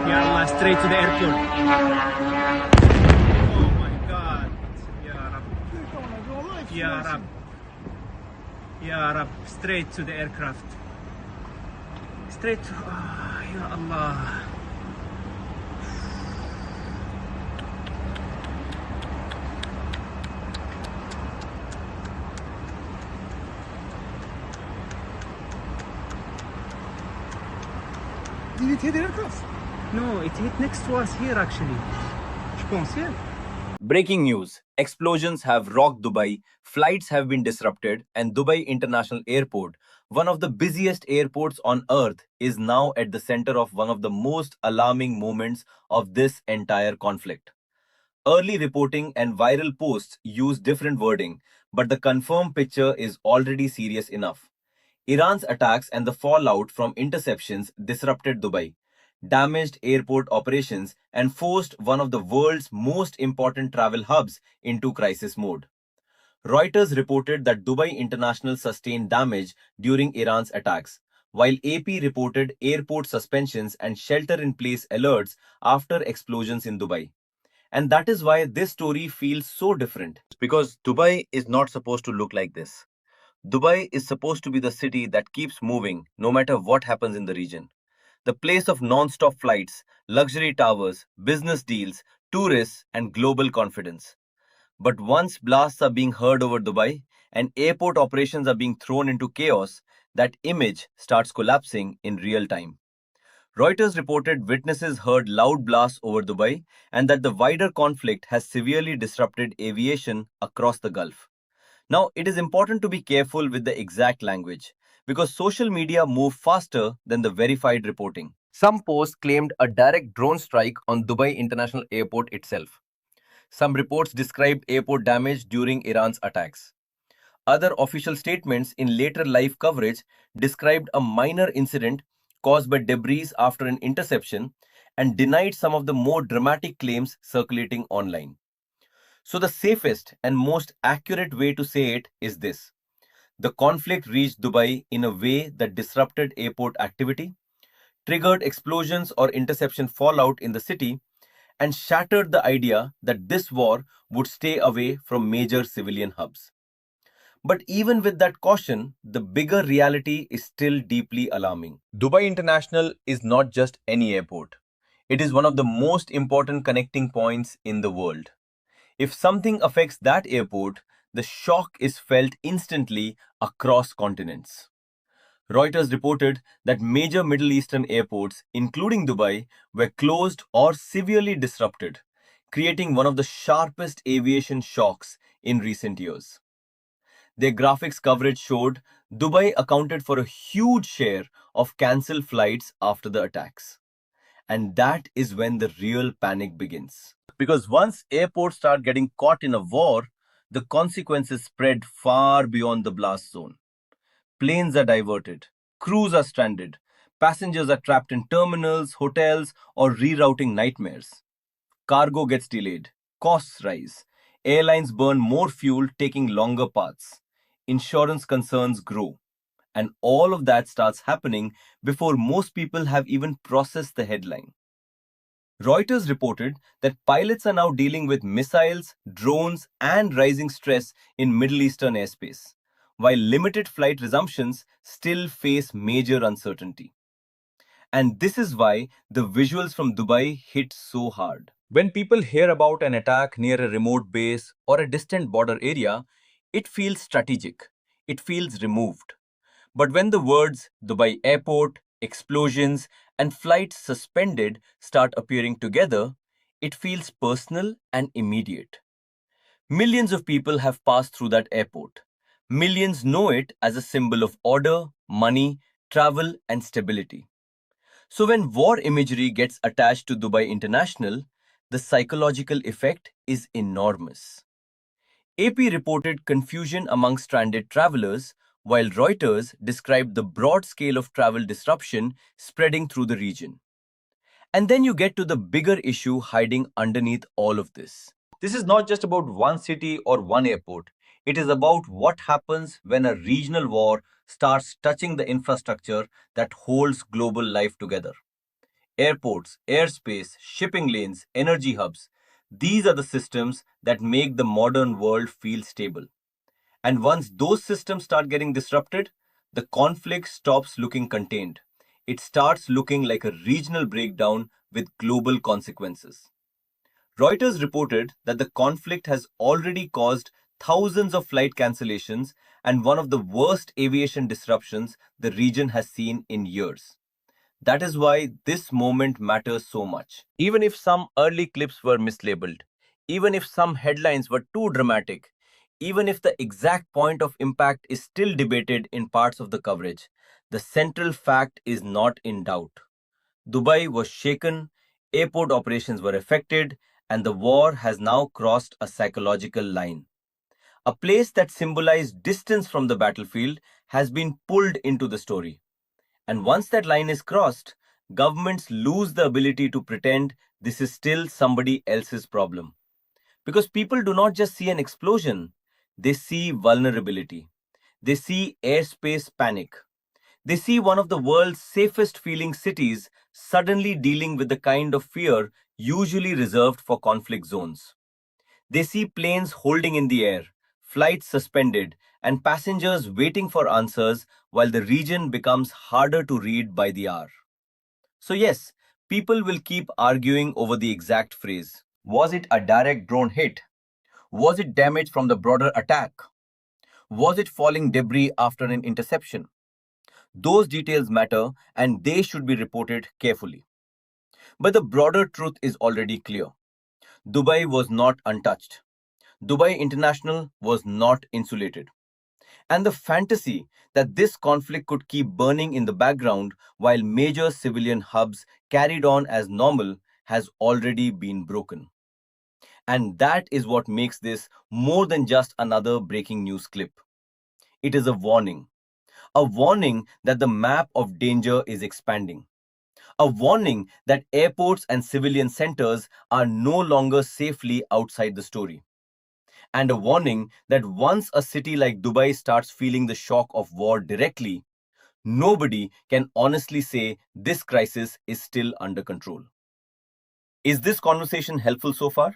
Ya Allah, straight to the airport. Oh my God. Ya Rab. Ya Rab. Ya Rab. Straight to the aircraft. Straight to... Oh, Ya Allah. Did it hit the aircraft? No, it hit next to us here actually. Je pense, yeah. Breaking news. Explosions have rocked Dubai, flights have been disrupted, and Dubai International Airport, one of the busiest airports on earth, is now at the center of one of the most alarming moments of this entire conflict. Early reporting and viral posts use different wording, but the confirmed picture is already serious enough. Iran's attacks and the fallout from interceptions disrupted Dubai, damaged airport operations, and forced one of the world's most important travel hubs into crisis mode. Reuters reported that Dubai International sustained damage during Iran's attacks, while AP reported airport suspensions and shelter-in-place alerts after explosions in Dubai. And that is why this story feels so different. Because Dubai is not supposed to look like this. Dubai is supposed to be the city that keeps moving no matter what happens in the region. The place of non-stop flights, luxury towers, business deals, tourists, and global confidence. But once blasts are being heard over Dubai and airport operations are being thrown into chaos, that image starts collapsing in real time. Reuters reported witnesses heard loud blasts over Dubai and that the wider conflict has severely disrupted aviation across the Gulf. Now, it is important to be careful with the exact language because social media move faster than the verified reporting. Some posts claimed a direct drone strike on Dubai International Airport itself. Some reports described airport damage during Iran's attacks. Other official statements in later live coverage described a minor incident caused by debris after an interception and denied some of the more dramatic claims circulating online. So the safest and most accurate way to say it is this. The conflict reached Dubai in a way that disrupted airport activity, triggered explosions or interception fallout in the city, and shattered the idea that this war would stay away from major civilian hubs. But even with that caution, the bigger reality is still deeply alarming. Dubai International is not just any airport. It is one of the most important connecting points in the world. If something affects that airport, the shock is felt instantly across continents. Reuters reported that major Middle Eastern airports, including Dubai, were closed or severely disrupted, creating one of the sharpest aviation shocks in recent years. Their graphics coverage showed Dubai accounted for a huge share of cancelled flights after the attacks. And that is when the real panic begins. Because once airports start getting caught in a war, the consequences spread far beyond the blast zone. Planes are diverted, crews are stranded, passengers are trapped in terminals, hotels, or rerouting nightmares. Cargo gets delayed, costs rise, airlines burn more fuel taking longer paths, insurance concerns grow, and all of that starts happening before most people have even processed the headline. Reuters reported that pilots are now dealing with missiles, drones, and rising stress in Middle Eastern airspace, while limited flight resumptions still face major uncertainty. And this is why the visuals from Dubai hit so hard. When people hear about an attack near a remote base or a distant border area, it feels strategic. It feels removed. But when the words Dubai airport, explosions, and flights suspended start appearing together, it feels personal and immediate. Millions of people have passed through that airport. Millions know it as a symbol of order, money, travel, and stability. So when war imagery gets attached to Dubai International, the psychological effect is enormous. AP reported confusion among stranded travelers, while Reuters described the broad scale of travel disruption spreading through the region. And then you get to the bigger issue hiding underneath all of this. This is not just about one city or one airport. It is about what happens when a regional war starts touching the infrastructure that holds global life together. Airports, airspace, shipping lanes, energy hubs. These are the systems that make the modern world feel stable. And once those systems start getting disrupted, the conflict stops looking contained. It starts looking like a regional breakdown with global consequences. Reuters reported that the conflict has already caused thousands of flight cancellations and one of the worst aviation disruptions the region has seen in years. That is why this moment matters so much. Even if some early clips were mislabeled, even if some headlines were too dramatic, even if the exact point of impact is still debated in parts of the coverage, the central fact is not in doubt. Dubai was shaken, airport operations were affected, and the war has now crossed a psychological line. A place that symbolized distance from the battlefield has been pulled into the story. And once that line is crossed, governments lose the ability to pretend this is still somebody else's problem. Because people do not just see an explosion, they see vulnerability. They see airspace panic. They see one of the world's safest feeling cities suddenly dealing with the kind of fear usually reserved for conflict zones. They see planes holding in the air, flights suspended, and passengers waiting for answers while the region becomes harder to read by the hour. So, yes, people will keep arguing over the exact phrase. Was it a direct drone hit? Was it damage from the broader attack? Was it falling debris after an interception? Those details matter and they should be reported carefully. But the broader truth is already clear. Dubai was not untouched. Dubai International was not insulated. And the fantasy that this conflict could keep burning in the background while major civilian hubs carried on as normal has already been broken. And that is what makes this more than just another breaking news clip. It is a warning that the map of danger is expanding. A warning that airports and civilian centers are no longer safely outside the story. And a warning that once a city like Dubai starts feeling the shock of war directly, nobody can honestly say this crisis is still under control. Is this conversation helpful so far?